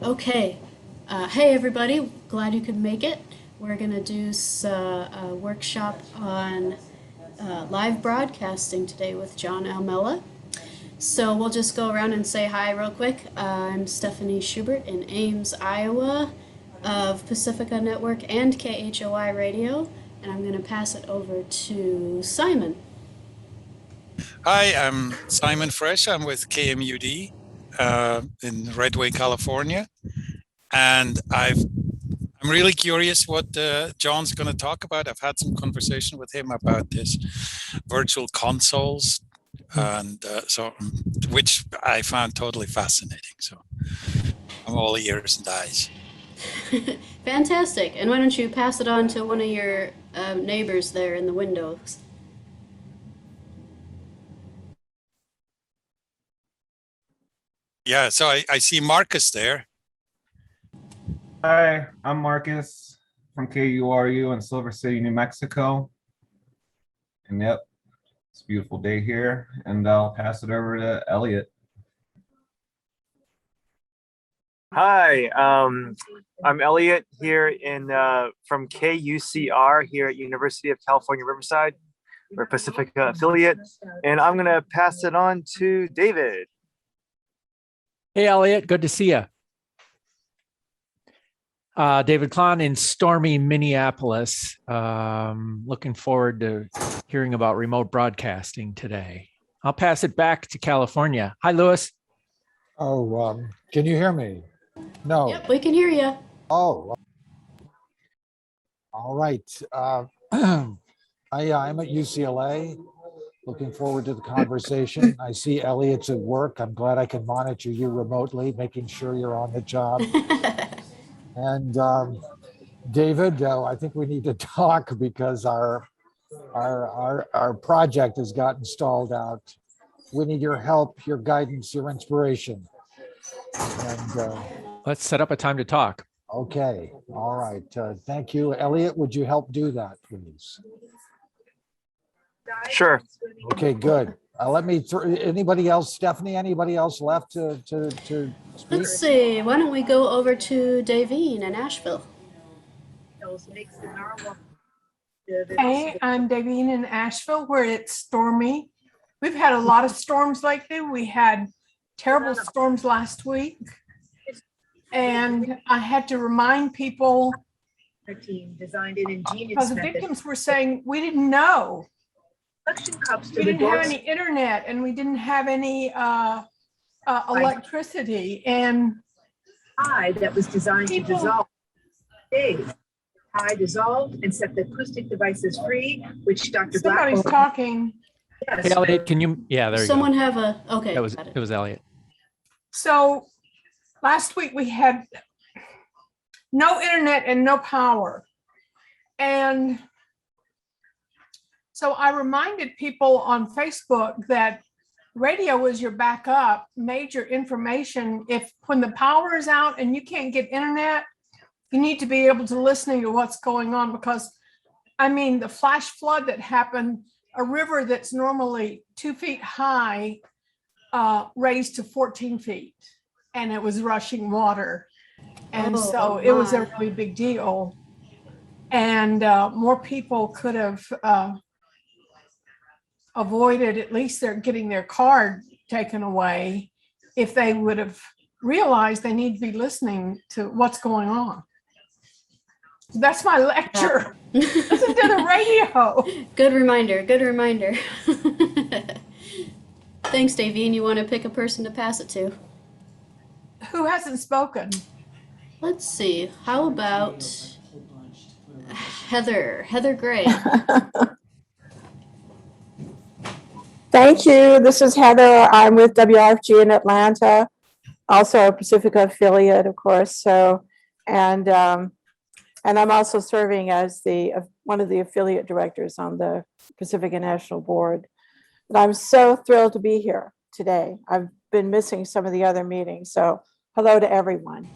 Okay. Hey, everybody. Glad you could make it. We're going to do a workshop on live broadcasting today with John Almeleh. So we'll just go around and say hi real quick. I'm Stephanie Schubert in Ames, Iowa, of Pacifica Network and KHOI Radio, and I'm going to pass it over to Simon. Hi, I'm Simon Fresh. I'm with KMUD in Redway, California, and I'm really curious what John's going to talk about. I've had some conversation with him about this virtual consoles, and which I found totally fascinating. So I'm all ears and eyes. Fantastic. And why don't you pass it on to one of your neighbors there in the windows? Yeah, so I see Marcus there. Hi, I'm Marcus from KURU in Silver City, New Mexico. And yep, it's a beautiful day here. And I'll pass it over to Elliot. Hi, I'm Elliot here from KUCR here at University of California, Riverside. We're a Pacifica affiliate, and I'm gonna pass it on to David. Hey, Elliot, good to see you. David Klon in stormy Minneapolis. Looking forward to hearing about remote broadcasting today. I'll pass it back to California. Hi, Lewis. Oh, can you hear me? No. Yep, we can hear you. Oh, all right. I'm at UCLA. Looking forward to the conversation. I see Elliot's at work. I'm glad I can monitor you remotely, making sure you're on the job. And David, I think we need to talk because our project has gotten stalled out. We need your help, your guidance, your inspiration. And let's set up a time to talk. Okay. All right. Thank you. Elliot, would you help do that, please? Sure. Okay, good. Let me anybody else, Stephanie, anybody else left to speak? Let's see. Why don't we go over to Davine in Asheville? Hey, I'm Davine in Asheville, where it's stormy. We've had a lot of storms lately. We had terrible storms last week. And I had to remind people, because the victims were saying, we didn't know. We didn't have any internet and we didn't have any electricity. And that was designed to dissolve. Dissolved and set the acoustic devices free, which Dr. Somebody's talking. Yes. Hey, Elliot, can you? Yeah, there you go. Someone have a, okay. It was Elliot. So last week we had no internet and no power. And so I reminded people on Facebook that radio is your backup, major information. If when the power is out and you can't get internet, you need to be able to listen to what's going on, because I mean, the flash flood that happened, a river that's normally 2 feet high raised to 14 feet, and it was rushing water. And so it was a really big deal. And more people could have avoided at least getting their card taken away if they would have realized they need to be listening to what's going on. That's my lecture. Listen to the radio. Good reminder. Good reminder. Thanks, Davine. You want to pick a person to pass it to? Who hasn't spoken? Let's see. How about Heather Gray? Thank you. This is Heather. I'm with WRFG in Atlanta, also a Pacifica affiliate, of course. So, and I'm also serving as one of the affiliate directors on the Pacifica National Board. And I'm so thrilled to be here today. I've been missing some of the other meetings. So hello to everyone.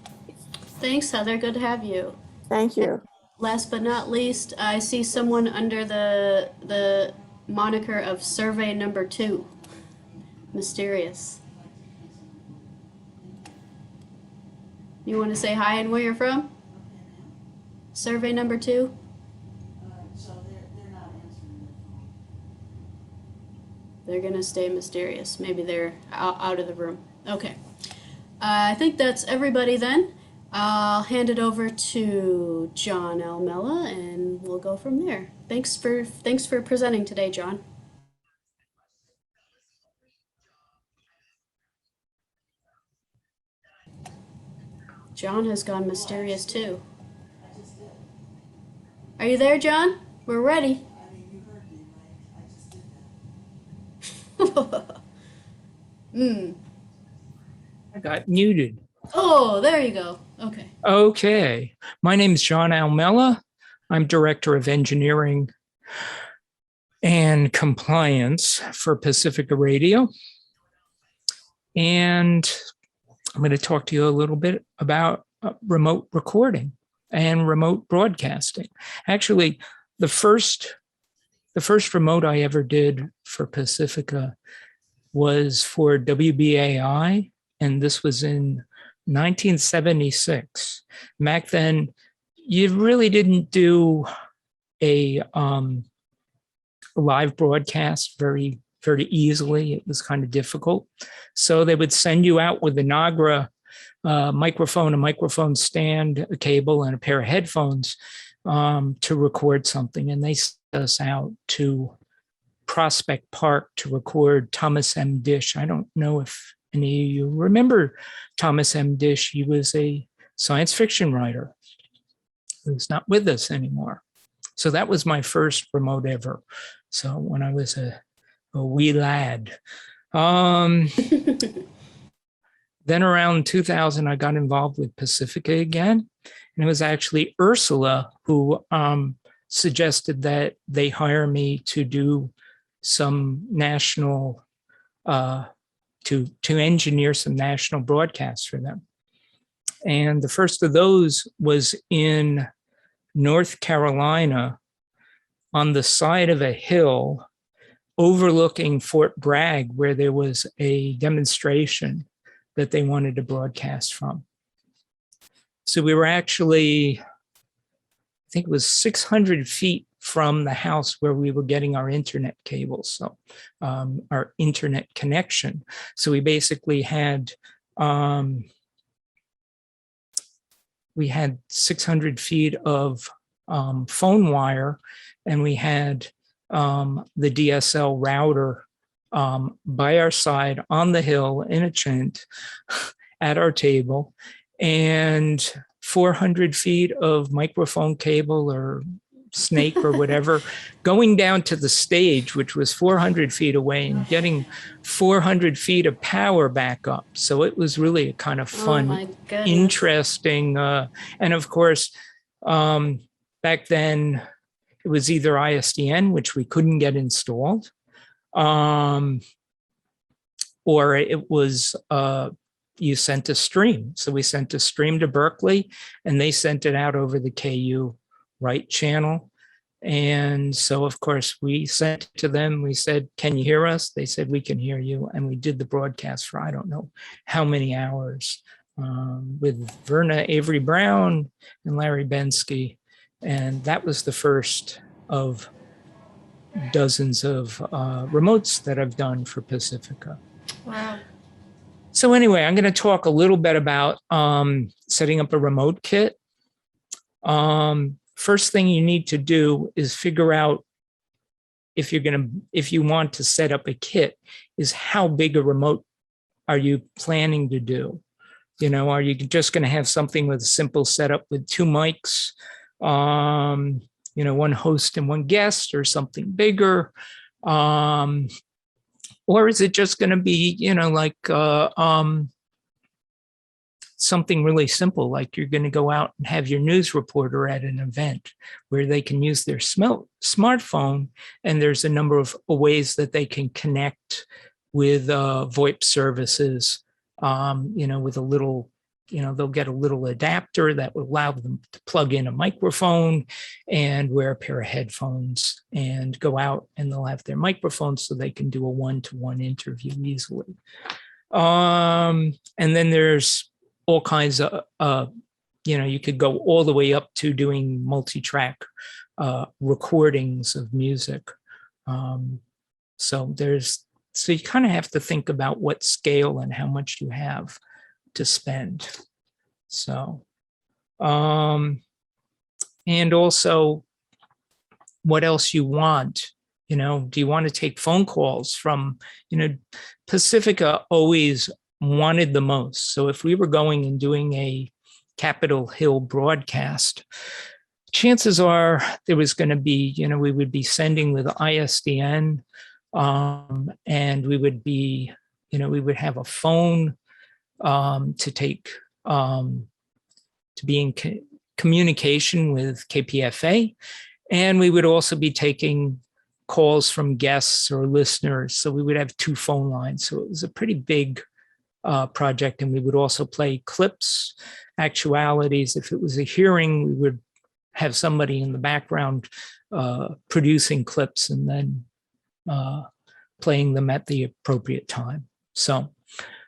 Thanks, Heather. Good to have you. Thank you. Last but not least, I see someone under the moniker of Survey Number 2. Mysterious. You want to say hi and where you're from? Survey number 2? They're going to stay mysterious. Maybe they're out of the room. Okay. I think that's everybody then. I'll hand it over to John Almeleh and we'll go from there. Thanks for presenting today, John. John has gone mysterious too. Are you there, John? We're ready. I got muted. Oh, there you go. Okay. Okay. My name is John Almeleh. I'm Director of Engineering and Compliance for Pacifica Radio. And I'm going to talk to you a little bit about remote recording and remote broadcasting. Actually, the first remote I ever did for Pacifica was for WBAI, and this was in 1976. Back then, you really didn't do a live broadcast very easily. It was kind of difficult. So they would send you out with a Nagra microphone, a microphone stand, a cable, and a pair of headphones to record something. And they sent us out to Prospect Park to record Thomas M. Dish. I don't know if any of you remember Thomas M. Dish. He was a science fiction writer who's not with us anymore. So that was my first remote ever. So when I was a wee lad. Then around 2000, I got involved with Pacifica again. And it was actually Ursula who suggested that they hire me to do some national, to engineer some national broadcasts for them. And the first of those was in North Carolina on the side of a hill overlooking Fort Bragg, where there was a demonstration that they wanted to broadcast from. So we were actually, I think it was 600 feet from the house where we were getting our internet cables, so our internet connection. So we basically had, we had 600 feet of phone wire, and we had the DSL router by our side on the hill in a chint at our table, and 400 feet of microphone cable or snake or whatever going down to the stage, which was 400 feet away, and getting 400 feet of power back up. So it was really a kind of fun, interesting, and of course, back then it was either ISDN, which we couldn't get installed, or it was you sent a stream. So we sent a stream to Berkeley, and they sent it out over the KU right channel. And so, of course, we sent it to them. We said, "Can you hear us?" They said, "We can hear you." And we did the broadcast for I don't know how many hours with Verna Avery Brown and Larry Bensky. And that was the first of dozens of remotes that I've done for Pacifica. Wow. So anyway, I'm going to talk a little bit about setting up a remote kit. First thing you need to do is figure out if you want to set up a kit, is how big a remote are you planning to do? You know, are you just going to have something with a simple setup with 2 mics, you know, 1 host and 1 guest, or something bigger? Or is it just going to be, you know, like something really simple, like you're going to go out and have your news reporter at an event where they can use their smartphone, and there's a number of ways that they can connect with VoIP services, you know, with a little, you know, they'll get a little adapter that will allow them to plug in a microphone and wear a pair of headphones and go out, and they'll have their microphone so they can do a 1-to-1 interview easily. And then there's all kinds of, you could go all the way up to doing multi-track recordings of music. So you kind of have to think about what scale and how much you have to spend. So, and also what else you want. Do you want to take phone calls from, Pacifica always wanted the most. So if we were going and doing a Capitol Hill broadcast, chances are there was going to be, we would be sending with ISDN, and we would be, we would have a phone to take, to be in communication with KPFA. And we would also be taking calls from guests or listeners. So we would have 2 phone lines. So it was a pretty big project. And we would also play clips, actualities. If it was a hearing, we would have somebody in the background producing clips and then playing them at the appropriate time. So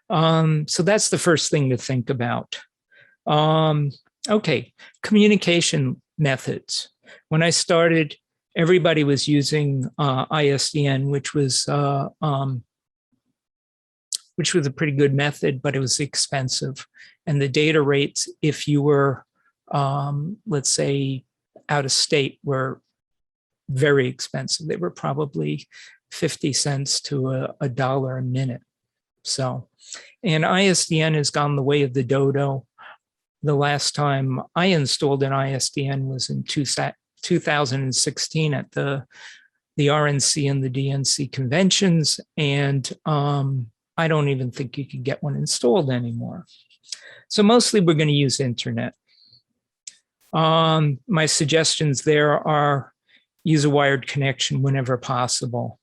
that's the first thing to think about. Okay, communication methods. When I started, everybody was using ISDN, which was a pretty good method, but it was expensive. And the data rates, if you were, let's say, out of state, were very expensive. They were probably 50 cents to a dollar a minute. So, and ISDN has gone the way of the dodo. The last time I installed an ISDN was in 2016 at the RNC and the DNC conventions. And I don't even think you could get one installed anymore. So mostly we're going to use internet. My suggestions there are use a wired connection whenever possible.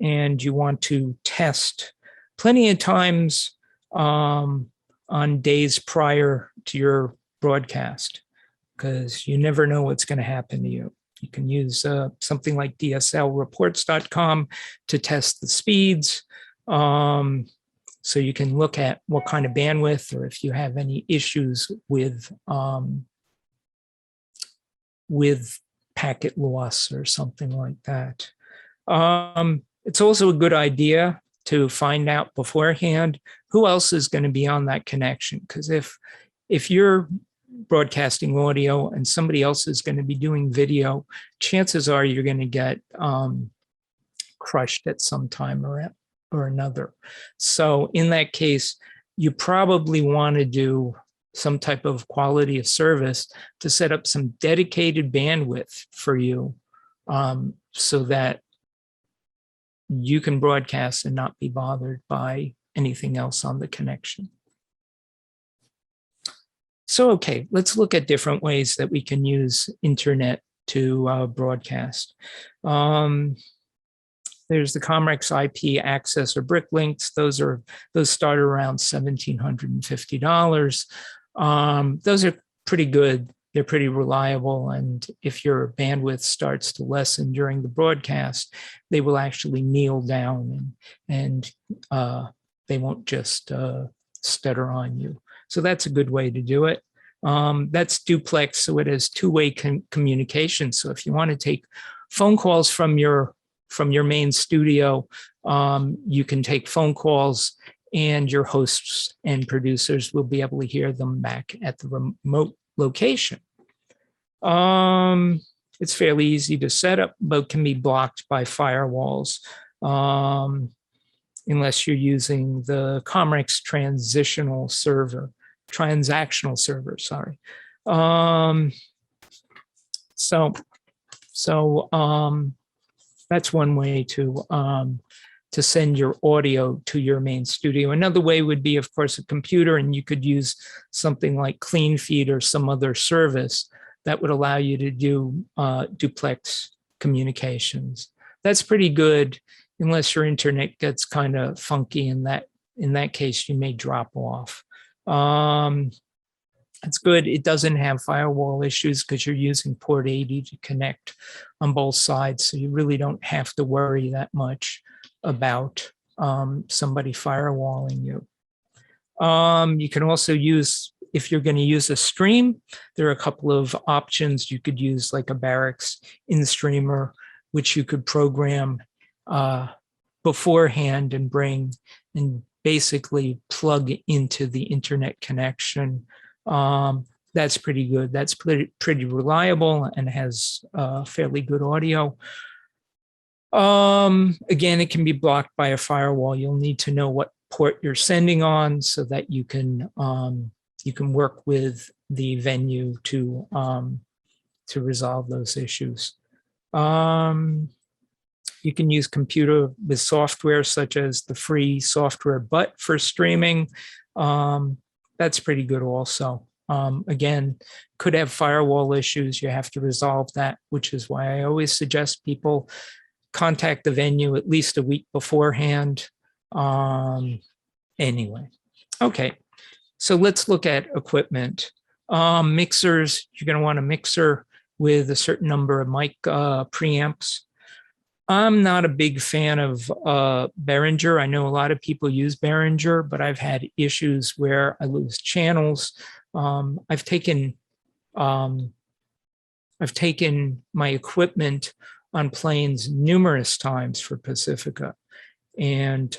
And you want to test plenty of times on days prior to your broadcast, because you never know what's going to happen to you. You can use something like dslreports.com to test the speeds. So you can look at what kind of bandwidth, or if you have any issues with packet loss or something like that. It's also a good idea to find out beforehand who else is going to be on that connection. Because if you're broadcasting audio and somebody else is going to be doing video, chances are you're going to get crushed at some time or another. So in that case, you probably want to do some type of quality of service to set up some dedicated bandwidth for you, so that you can broadcast and not be bothered by anything else on the connection. So, okay, let's look at different ways that we can use internet to broadcast. There's the Comrex IP access or brick links. Those start around $1,750. Those are pretty good. They're pretty reliable. And if your bandwidth starts to lessen during the broadcast, they will actually kneel down and they won't just stutter on you. So that's a good way to do it. That's duplex, so it has two-way communication. So if you want to take phone calls from your main studio, you can take phone calls, and your hosts and producers will be able to hear them back at the remote location. It's fairly easy to set up, but can be blocked by firewalls unless you're using the Comrex transactional server, sorry. That's one way to send your audio to your main studio. Another way would be, of course, a computer, and you could use something like CleanFeed or some other service that would allow you to do duplex communications. That's pretty good, unless your internet gets kind of funky. In that case, you may drop off. It's good. It doesn't have firewall issues because you're using port 80 to connect on both sides. So you really don't have to worry that much about somebody firewalling you. You can also use, if you're going to use a stream, there are a couple of options. You could use like a Barracks in-streamer, which you could program beforehand and bring and basically plug into the internet connection. That's pretty good. That's pretty reliable and has fairly good audio. Again, it can be blocked by a firewall. You'll need to know what port you're sending on so that you can work with the venue to resolve those issues. You can use computer with software such as the free software Butt for streaming. That's pretty good also. Again, could have firewall issues. You have to resolve that, which is why I always suggest people contact the venue at least a week beforehand. Anyway, okay, so let's look at equipment. Mixers, you're going to want a mixer with a certain number of mic preamps. I'm not a big fan of Behringer. I know a lot of people use Behringer, but I've had issues where I lose channels. I've taken my equipment on planes numerous times for Pacifica, and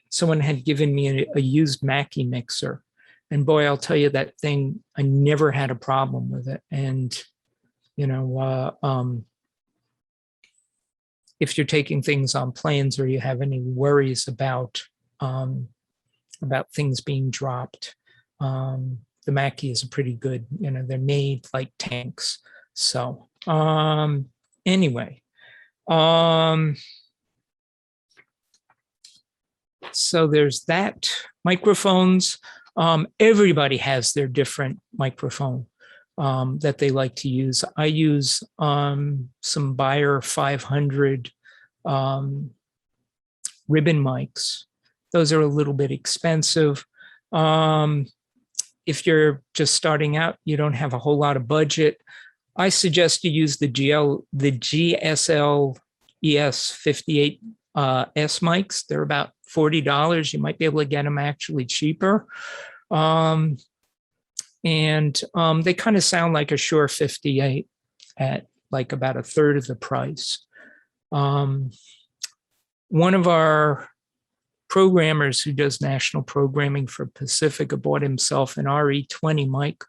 someone had given me a used Mackie mixer, and boy, I'll tell you, that thing, I never had a problem with it. And if you're taking things on planes or you have any worries about things being dropped, the Mackie is a pretty good, they're made like tanks. So anyway, so there's that. Microphones, everybody has their different microphone that they like to use. I use some Beyer 500 ribbon mics. Those are a little bit expensive. If you're just starting out, you don't have a whole lot of budget, I suggest you use the GSL ES58 S mics. They're about $40. You might be able to get them actually cheaper. And they kind of sound like a Shure 58 at like about a third of the price. One of our programmers who does national programming for Pacifica bought himself an RE20 mic,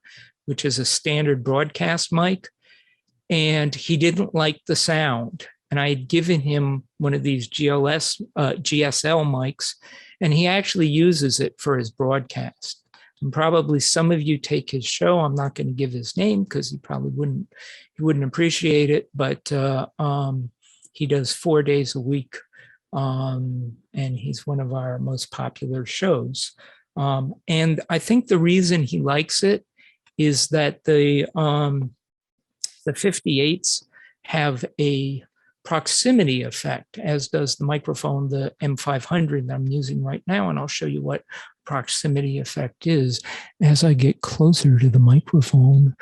which is a standard broadcast mic, and he didn't like the sound. And I had given him one of these GSL mics, and he actually uses it for his broadcast. And probably some of you take his show. I'm not going to give his name because he probably wouldn't appreciate it, but he does 4 days a week. And he's one of our most popular shows. And I think the reason he likes it is that the 58s have a proximity effect, as does the microphone, the M500 that I'm using right now. And I'll show you what proximity effect is. As I get closer to the microphone,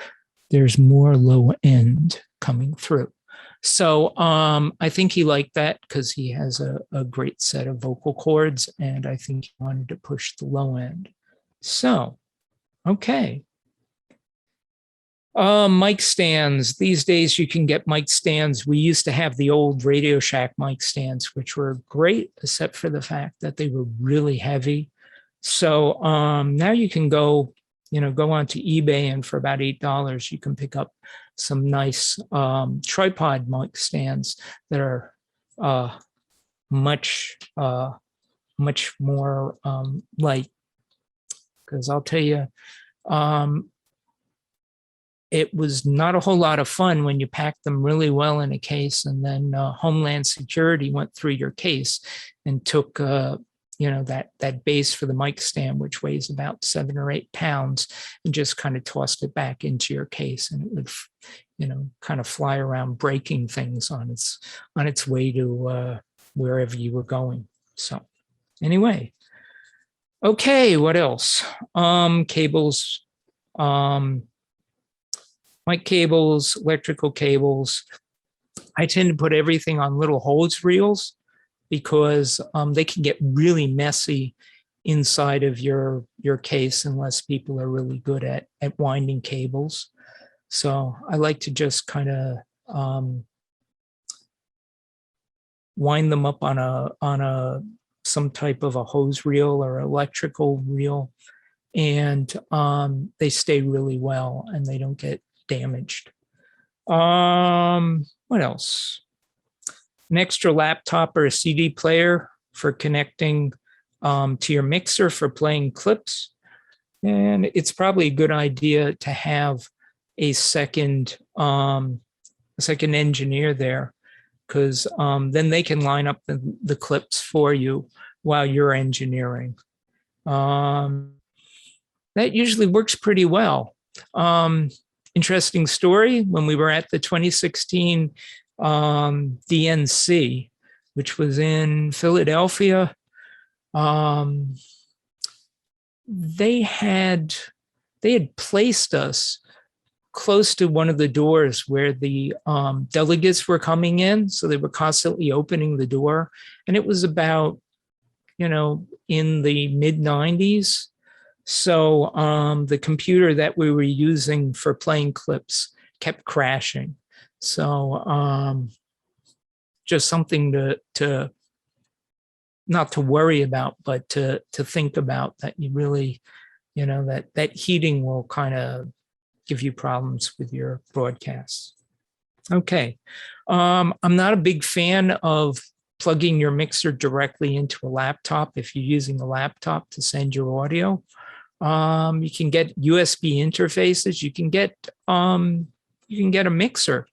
there's more low end coming through. So I think he liked that because he has a great set of vocal cords, and I think he wanted to push the low end. So, okay. Mic stands. These days you can get mic stands. We used to have the old Radio Shack mic stands, which were great, except for the fact that they were really heavy. So now you can go onto eBay, and for about $8, you can pick up some nice tripod mic stands that are much more light. Because I'll tell you, it was not a whole lot of fun when you packed them really well in a case, and then Homeland Security went through your case and took that base for the mic stand, which weighs about 7 or 8 pounds, and just kind of tossed it back into your case, and it would kind of fly around breaking things on its way to wherever you were going. So anyway, okay, what else? Cables, mic cables, electrical cables. I tend to put everything on little hose reels because they can get really messy inside of your case unless people are really good at winding cables. So I like to just kind of wind them up on a some type of a hose reel or electrical reel, and they stay really well and they don't get damaged. What else? An extra laptop or a CD player for connecting to your mixer for playing clips. And it's probably a good idea to have a second engineer there, because then they can line up the clips for you while you're engineering. That usually works pretty well. Interesting story, when we were at the 2016 DNC, which was in Philadelphia, they had placed us close to one of the doors where the delegates were coming in. So they were constantly opening the door. And it was about, in the mid 90s. So the computer that we were using for playing clips kept crashing. So just something to not to worry about, but to think about, that you really, that heating will kind of give you problems with your broadcasts. Okay. I'm not a big fan of plugging your mixer directly into a laptop if you're using a laptop to send your audio. You can get USB interfaces. You can get a mixer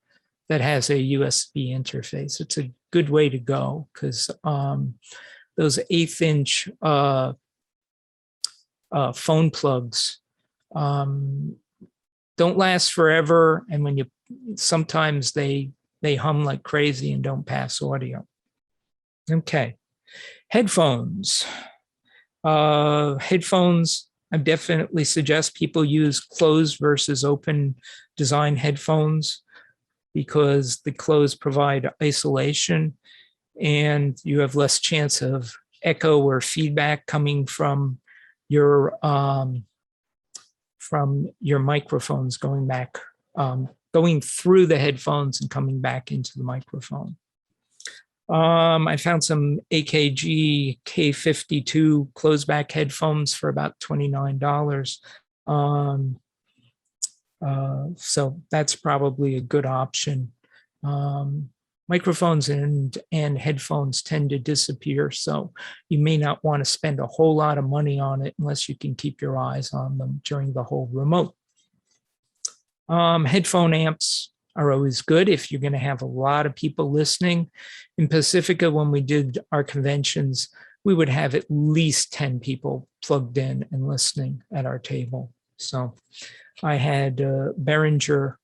that has a USB interface. It's a good way to go, because those 1/8 inch phone plugs don't last forever, and sometimes they hum like crazy and don't pass audio. Okay, headphones. Headphones, I definitely suggest people use closed versus open design headphones, because the closed provide isolation and you have less chance of echo or feedback coming from your microphones going back, going through the headphones and coming back into the microphone. I found some AKG K52 closed back headphones for about $29. So that's probably a good option. Microphones and headphones tend to disappear, so you may not want to spend a whole lot of money on it unless you can keep your eyes on them during the whole remote. Headphone amps are always good if you're going to have a lot of people listening. In Pacifica, when we did our conventions, we would have at least 10 people plugged in and listening at our table. So I had Behringer,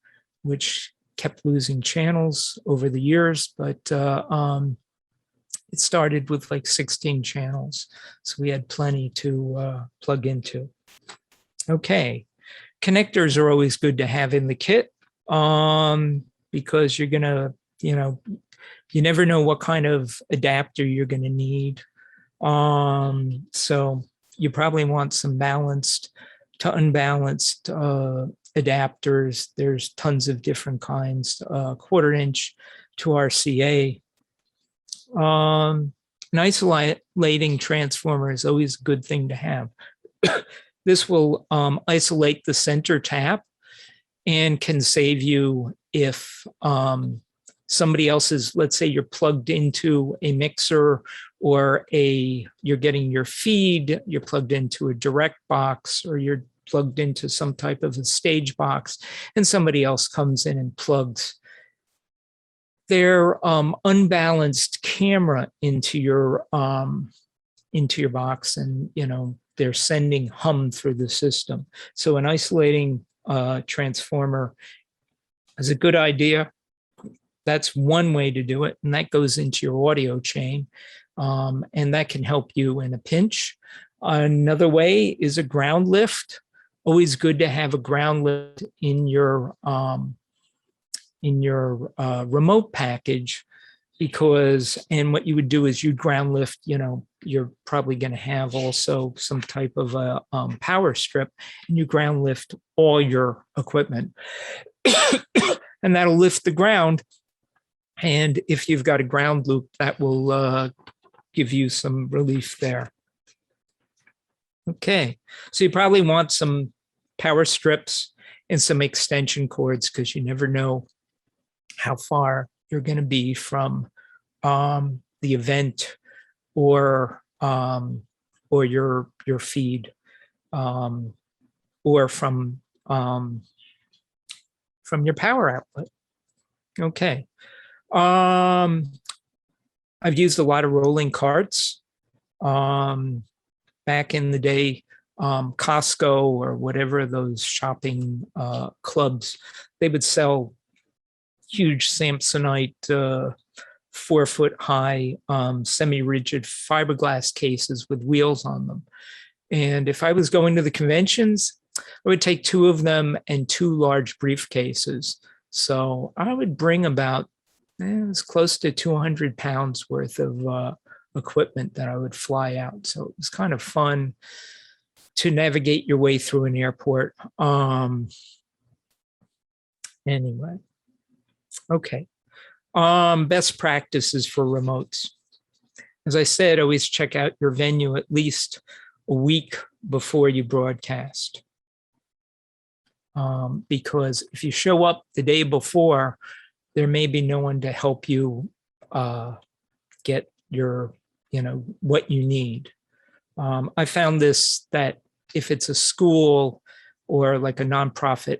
which kept losing channels over the years, but it started with like 16 channels. So we had plenty to plug into. Okay, connectors are always good to have in the kit, because you're gonna, you never know what kind of adapter you're gonna need. So you probably want some balanced to unbalanced adapters. There's tons of different kinds, 1/4 inch to RCA. An isolating transformer is always a good thing to have. This will isolate the center tap and can save you if somebody else's, let's say you're plugged into a mixer or you're getting your feed, you're plugged into a direct box, or you're plugged into some type of a stage box, and somebody else comes in and plugs their unbalanced camera into your box, and they're sending hum through the system. So an isolating transformer is a good idea. That's one way to do it, and that goes into your audio chain, and that can help you in a pinch. Another way is a ground lift. Always good to have a ground lift in your remote package, and what you would do is you'd ground lift, you're probably going to have also some type of a power strip, and you ground lift all your equipment and that'll lift the ground. And if you've got a ground loop, that will give you some relief there. Okay, so you probably want some power strips and some extension cords, because you never know how far you're going to be from the event or your feed, or from your power outlet. Okay. I've used a lot of rolling carts. Back in the day, Costco or whatever those shopping clubs, they would sell huge Samsonite 4-foot high semi-rigid fiberglass cases with wheels on them. And if I was going to the conventions, I would take 2 of them and 2 large briefcases. So I would bring about it was close to 200 pounds worth of equipment that I would fly out. So it was kind of fun to navigate your way through an airport. Anyway, okay. Best practices for remotes. As I said, always check out your venue at least a week before you broadcast. Because if you show up the day before, there may be no one to help you get your, what you need. I found this, that if it's a school or like a nonprofit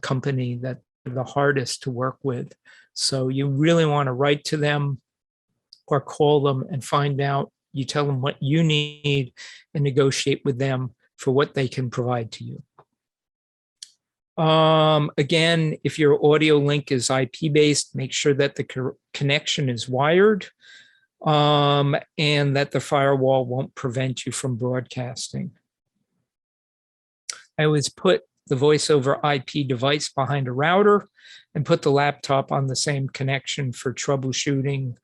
company, that they're the hardest to work with. So you really want to write to them or call them and find out, you tell them what you need and negotiate with them for what they can provide to you. Again, if your audio link is IP based, make sure that the connection is wired and that the firewall won't prevent you from broadcasting. I always put the voice over IP device behind a router and put the laptop on the same connection for troubleshooting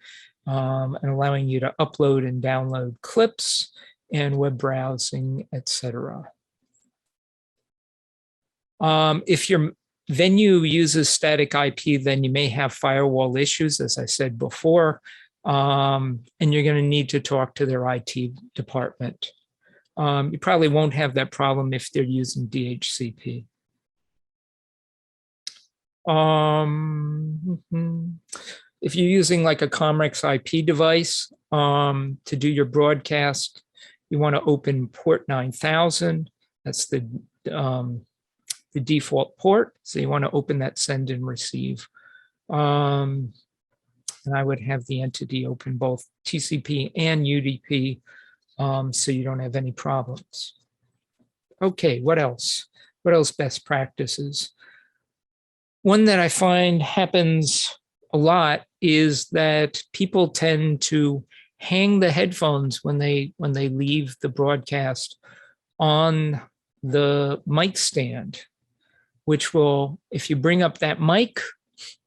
and allowing you to upload and download clips and web browsing, etc. If your venue uses static IP, then you may have firewall issues, as I said before, and you're going to need to talk to their IT department. You probably won't have that problem if they're using DHCP. If you're using like a Comrex IP device to do your broadcast, you want to open port 9000. That's the default port. So you want to open that send and receive. And I would have the entity open both TCP and UDP so you don't have any problems. Okay, what else? What else best practices? One that I find happens a lot is that people tend to hang the headphones when they leave the broadcast on the mic stand, which will, if you bring up that mic,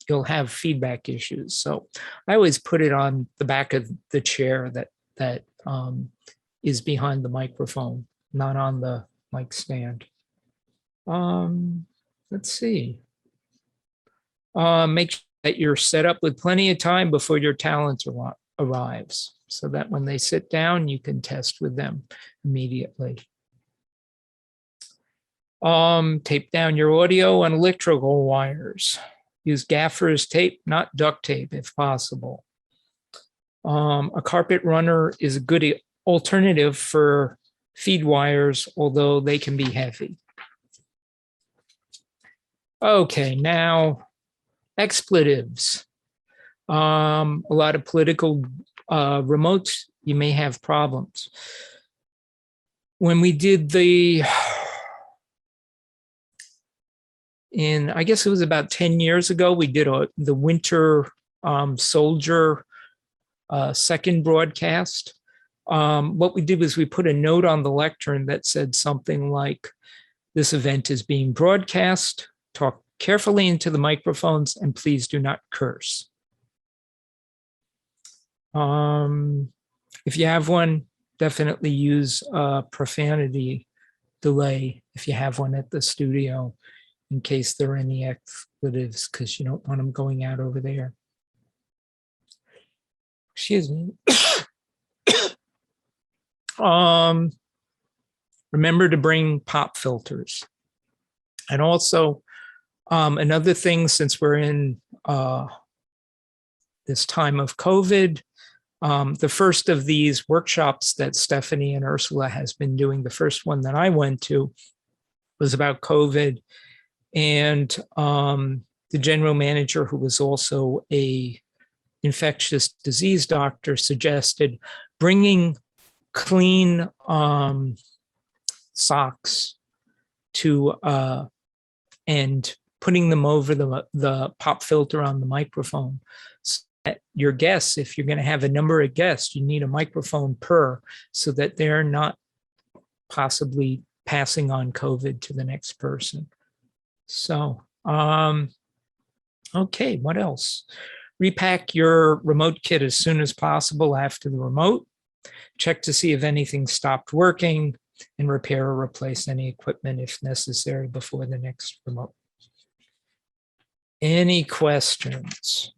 you'll have feedback issues. So I always put it on the back of the chair that is behind the microphone, not on the mic stand. Let's see. Make sure that you're set up with plenty of time before your talent arrives, so that when they sit down, you can test with them immediately. Tape down your audio and electrical wires. Use gaffer's tape, not duct tape if possible. A carpet runner is a good alternative for feed wires, although they can be heavy. Okay, now expletives. A lot of political remotes, you may have problems. When we did I guess it was about 10 years ago, we did the Winter Soldier second broadcast. What we did was we put a note on the lectern that said something like, this event is being broadcast, talk carefully into the microphones, and please do not curse. If you have one, definitely use a profanity delay if you have one at the studio, in case there are any expletives, because you don't want them going out over there. Excuse me. Remember to bring pop filters. And also, another thing, since we're in this time of COVID, the first of these workshops that Stephanie and Ursula has been doing, the first one that I went to was about COVID. And the general manager, who was also a infectious disease doctor, suggested bringing clean socks to and putting them over the pop filter on the microphone. So that your guests, if you're going to have a number of guests, you need a microphone per, so that they're not possibly passing on COVID to the next person. So, okay, what else? Repack your remote kit as soon as possible after the remote. Check to see if anything stopped working, and repair or replace any equipment if necessary before the next remote. Any questions?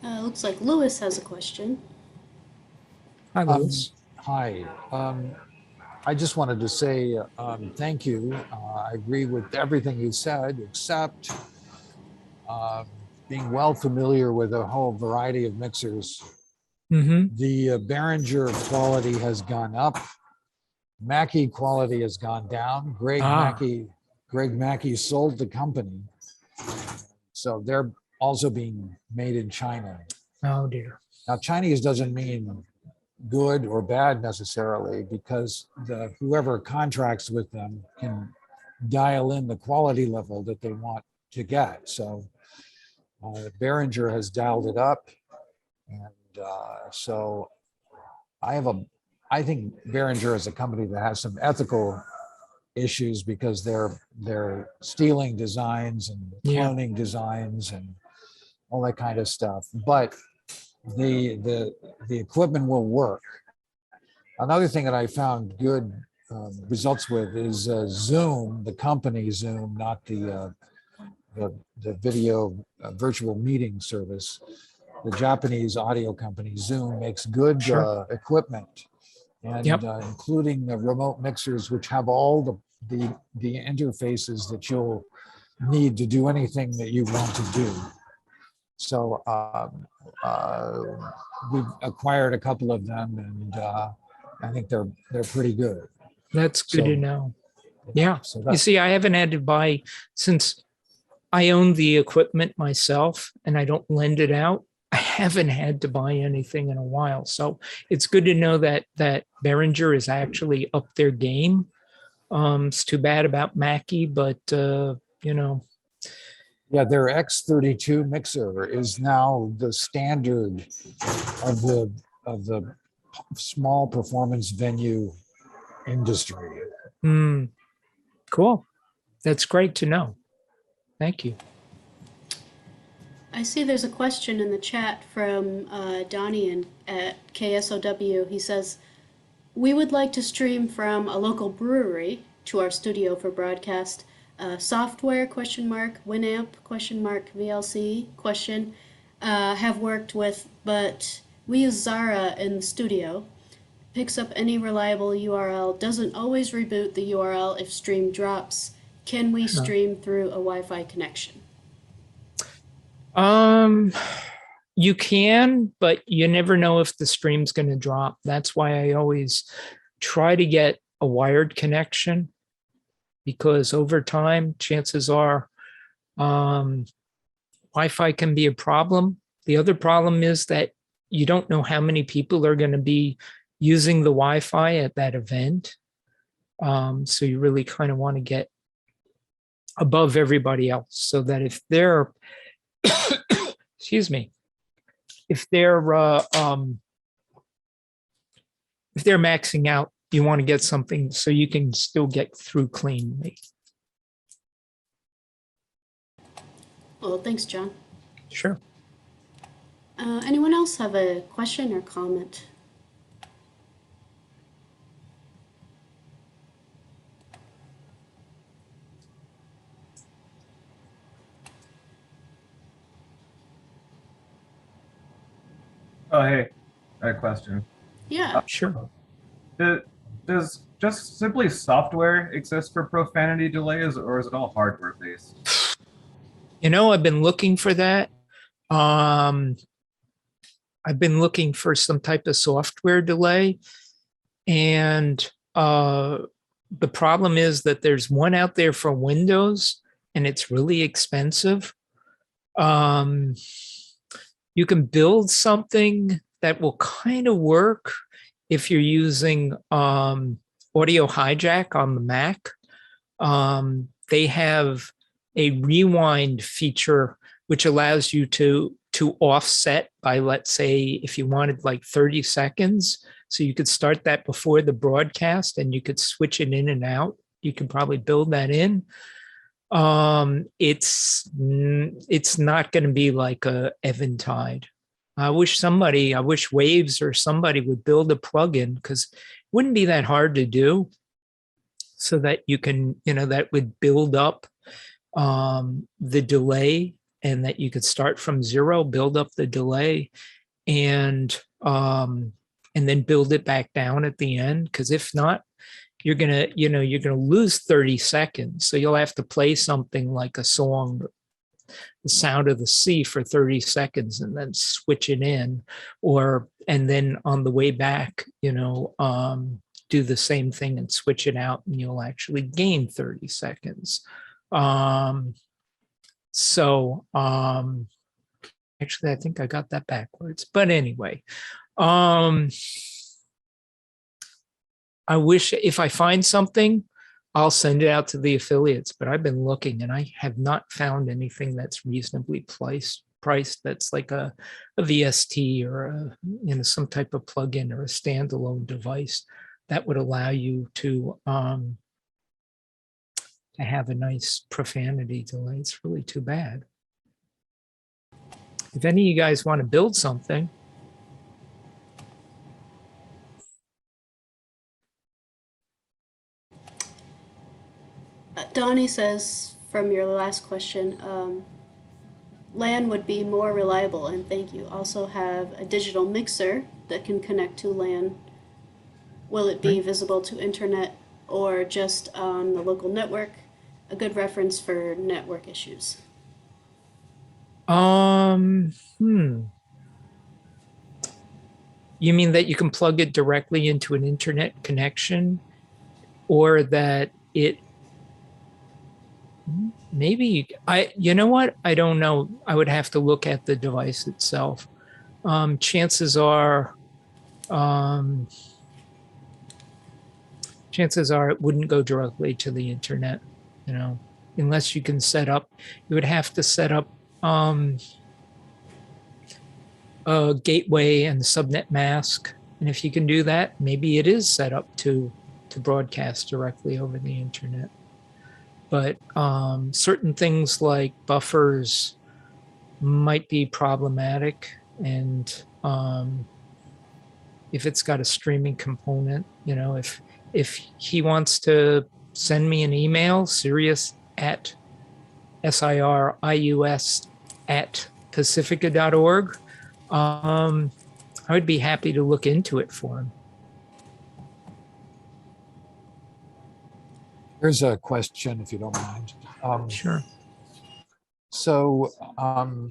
Looks like Lewis has a question. Hi, Lewis. Hi. I just wanted to say thank you. I agree with everything you said, except being well familiar with a whole variety of mixers. Mm-hmm. The Behringer quality has gone up. Mackie quality has gone down. Greg Mackie sold the company. So they're also being made in China. Oh dear. Now, Chinese doesn't mean good or bad necessarily, because whoever contracts with them can dial in the quality level that they want to get. So Behringer has dialed it up, and so I think Behringer is a company that has some ethical issues, because they're stealing designs and cloning designs and all that kind of stuff. But the equipment will work. Another thing that I found good results with is Zoom, the company Zoom, not the video virtual meeting service. The Japanese audio company Zoom makes good equipment, and including the remote mixers, which have all the interfaces that you'll need to do anything that you want to do. So we've acquired a couple of them, and I think they're pretty good. That's good to know. Yeah. So you see, I haven't had to buy, since I own the equipment myself and I don't lend it out, I haven't had to buy anything in a while. So it's good to know that Behringer is actually up their game. It's too bad about Mackie, but you know. Yeah, their X32 mixer is now the standard of the small performance venue industry. Cool. That's great to know. Thank you. I see there's a question in the chat from Donnie at KSOW. He says, we would like to stream from a local brewery to our studio for broadcast. Software, Winamp, VLC, have worked with, but we use Zara in the studio. Picks up any reliable URL, doesn't always reboot the URL if stream drops. Can we stream through a Wi-Fi connection? You can, but you never know if the stream's going to drop. That's why I always try to get a wired connection, because over time, chances are Wi-Fi can be a problem. The other problem is that you don't know how many people are going to be using the Wi-Fi at that event. So you really kind of want to get above everybody else, so that if they're, excuse me, if they're maxing out, you want to get something so you can still get through cleanly. Well, thanks, John. Sure. Anyone else have a question or comment? Oh, hey, I had a question. Yeah. Sure. Does just simply software exist for profanity delays, or is it all hardware based? You know, I've been looking for that. Um, I've been looking for some type of software delay, and the problem is that there's one out there for Windows, and it's really expensive. Um, you can build something that will kind of work if you're using Audio Hijack on the Mac. They have a rewind feature which allows you to offset by, let's say, if you wanted like 30 seconds. So you could start that before the broadcast and you could switch it in and out. You can probably build that in. It's not going to be like a Eventide. I wish Waves or somebody would build a plugin, because it wouldn't be that hard to do, so that you can, that would build up the delay, and that you could start from zero, build up the delay, and then build it back down at the end. Because if not, you're gonna lose 30 seconds. So you'll have to play something like a song, The Sound of the Sea, for 30 seconds and then switch it in, and then on the way back, do the same thing and switch it out, and you'll actually gain 30 seconds. Actually, I think I got that backwards, but anyway, I wish, if I find something, I'll send it out to the affiliates, but I've been looking and I have not found anything that's reasonably priced that's like a VST or some type of plugin or a standalone device that would allow you to have a nice profanity delay. It's really too bad. If any of you guys want to build something, Donnie says, from your last question, LAN would be more reliable, and thank you. Also have a digital mixer that can connect to LAN. Will it be visible to internet or just on the local network? A good reference for network issues. You mean that you can plug it directly into an internet connection, or that it maybe you know what? I don't know. I would have to look at the device itself. Chances are it wouldn't go directly to the internet, unless you can set up. You would have to set up a gateway and subnet mask. And if you can do that, maybe it is set up to broadcast directly over the internet. But certain things like buffers might be problematic. And if it's got a streaming component, if he wants to send me an email, sirius@pacifica.org, I would be happy to look into it for him. Here's a question, if you don't mind. Sure. So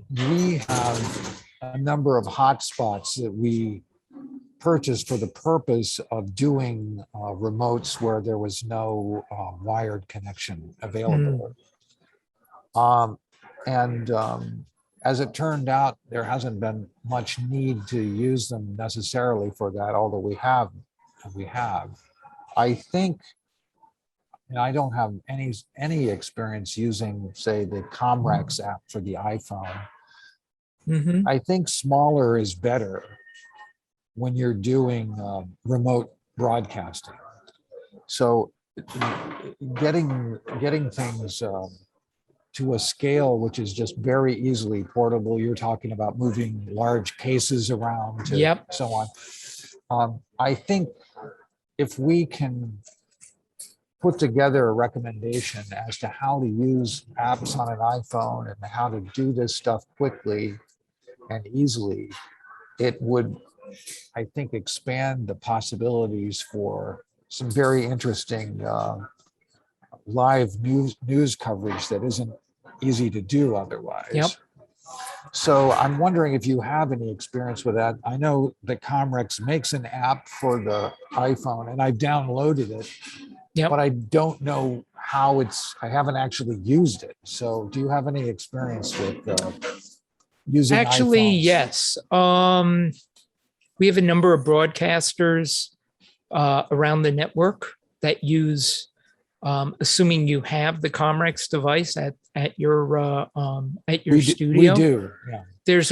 we have a number of hotspots that we purchased for the purpose of doing remotes where there was no wired connection available. As it turned out, there hasn't been much need to use them necessarily for that, although we have. I think, and I don't have any experience using, say, the Comrex app for the iPhone. I think smaller is better when you're doing remote broadcasting. So getting things to a scale which is just very easily portable. You're talking about moving large cases around to Yep. so on. I think if we can put together a recommendation as to how to use apps on an iPhone and how to do this stuff quickly and easily, it would, I think, expand the possibilities for some very interesting live news coverage that isn't easy to do otherwise. Yep. So I'm wondering if you have any experience with that. I know that Comrex makes an app for the iPhone, and I downloaded it, Yep. but I don't know how I haven't actually used it. So do you have any experience with using Actually, iPhones? yes. We have a number of broadcasters around the network that use, assuming you have the Comrex device at your studio. We do. Yeah. There's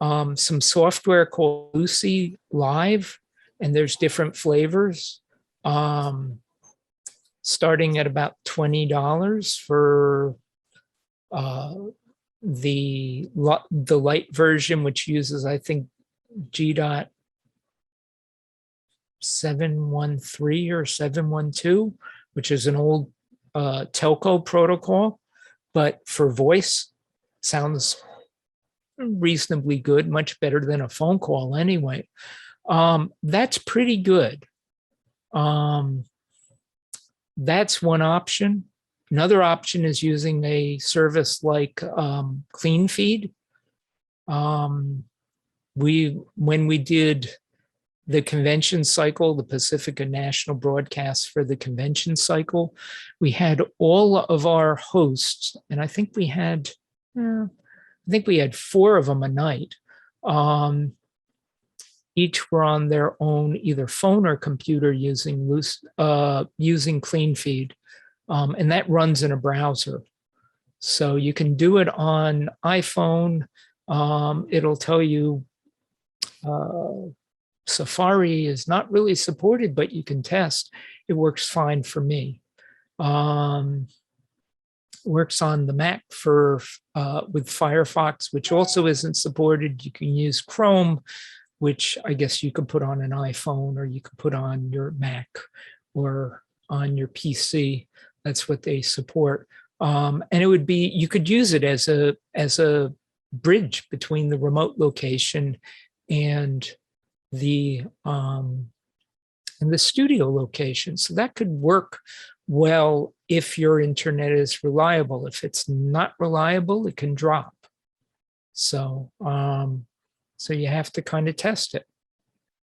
some software called Lucy Live, and there's different flavors, starting at about $20 for the light version, which uses, I think, G.713 or 712, which is an old telco protocol, but for voice sounds reasonably good, much better than a phone call anyway. That's pretty good. That's one option. Another option is using a service like CleanFeed. When we did the convention cycle, the Pacifica National broadcast for the convention cycle, we had all of our hosts, and I think we had 4 of them a night. Each were on their own either phone or computer using CleanFeed, and that runs in a browser. So you can do it on iPhone. It'll tell you Safari is not really supported, but you can test. It works fine for me. Works on the Mac with Firefox, which also isn't supported. You can use Chrome, which I guess you could put on an iPhone, or you could put on your Mac or on your PC. That's what they support. And it would be, you could use it as a bridge between the remote location and the studio location. So that could work well if your internet is reliable. If it's not reliable, it can drop. So you have to kind of test it.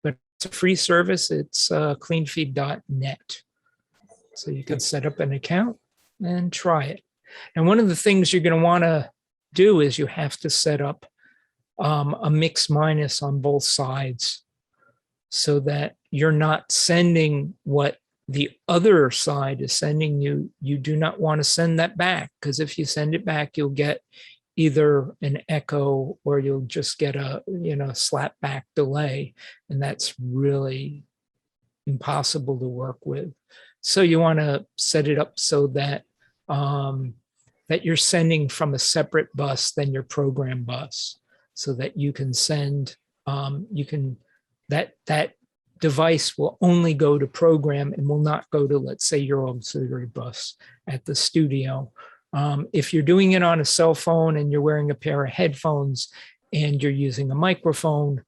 But it's a free service. It's cleanfeed.net. So you can set up an account and try it. And one of the things you're going to want to do is you have to set up a mix minus on both sides, so that you're not sending what the other side is sending you. You do not want to send that back, because if you send it back, you'll get either an echo or you'll just get a slap back delay, and that's really impossible to work with. So you want to set it up so that that you're sending from a separate bus than your program bus, so that you can send that device will only go to program and will not go to, let's say, your auxiliary bus at the studio. If you're doing it on a cell phone and you're wearing a pair of headphones and you're using a microphone,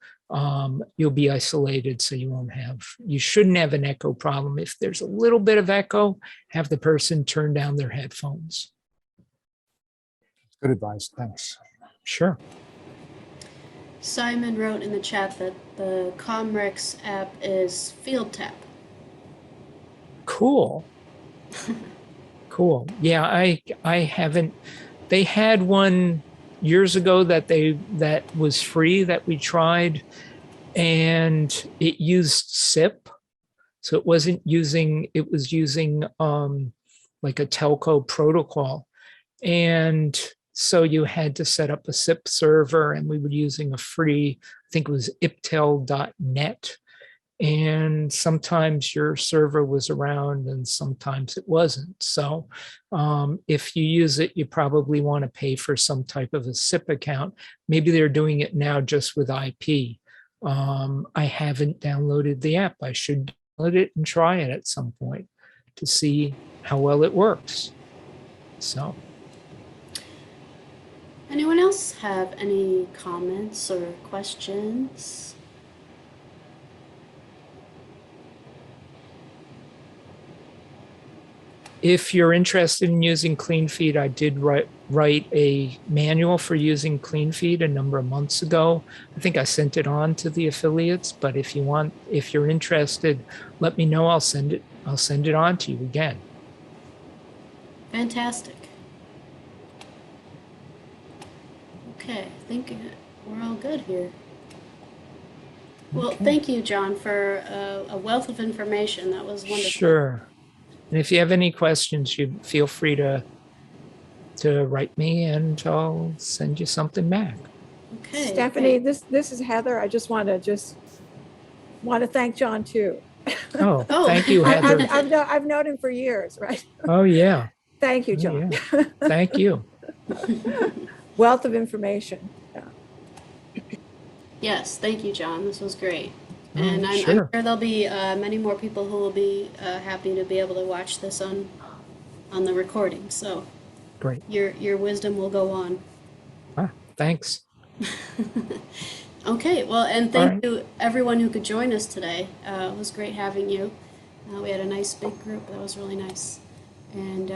you'll be isolated, so you shouldn't have an echo problem. If there's a little bit of echo, have the person turn down their headphones. Good advice. Thanks. Sure. Simon wrote in the chat that the Comrex app is Field Tap. Cool. Cool. Yeah, I haven't. They had one years ago that was free that we tried, and it used SIP, so it was using like a telco protocol, and so you had to set up a SIP server, and we were using a free, I think it was iptel.net, and sometimes your server was around and sometimes it wasn't. So if you use it, you probably want to pay for some type of a SIP account. Maybe they're doing it now just with IP. I haven't downloaded the app. I should download it and try it at some point to see how well it works. So. Anyone else have any comments or questions? If you're interested in using CleanFeed, I did write a manual for using CleanFeed a number of months ago. I think I sent it on to the affiliates, but if you're interested, let me know. I'll send it on to you again. Fantastic. Okay, I think we're all good here. Well, Okay. thank you, John, for a wealth of information. That was wonderful. Sure. And if you have any questions, you feel free to write me and I'll send you something back. Okay. Stephanie, this is Heather. I just want to thank John too. Oh, Oh. thank you, Heather. I've known him for years, right? Oh, yeah. Thank you, Oh, John. yeah. Thank you. Wealth of information. Yes, thank you, John. This was great. Oh, And I'm sure. sure there'll be many more people who will be happy to be able to watch this on the recording. So Great. your wisdom will go on. Thanks. Okay, well, and All thank right. you everyone who could join us today. It was great having you. We had a nice big group. That was really nice. And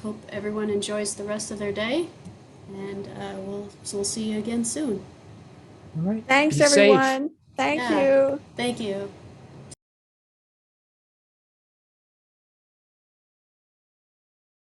hope everyone enjoys the rest of their day. And we'll see you again soon. All right. Thanks, Be safe. everyone. Thank Yeah. you. Thank you.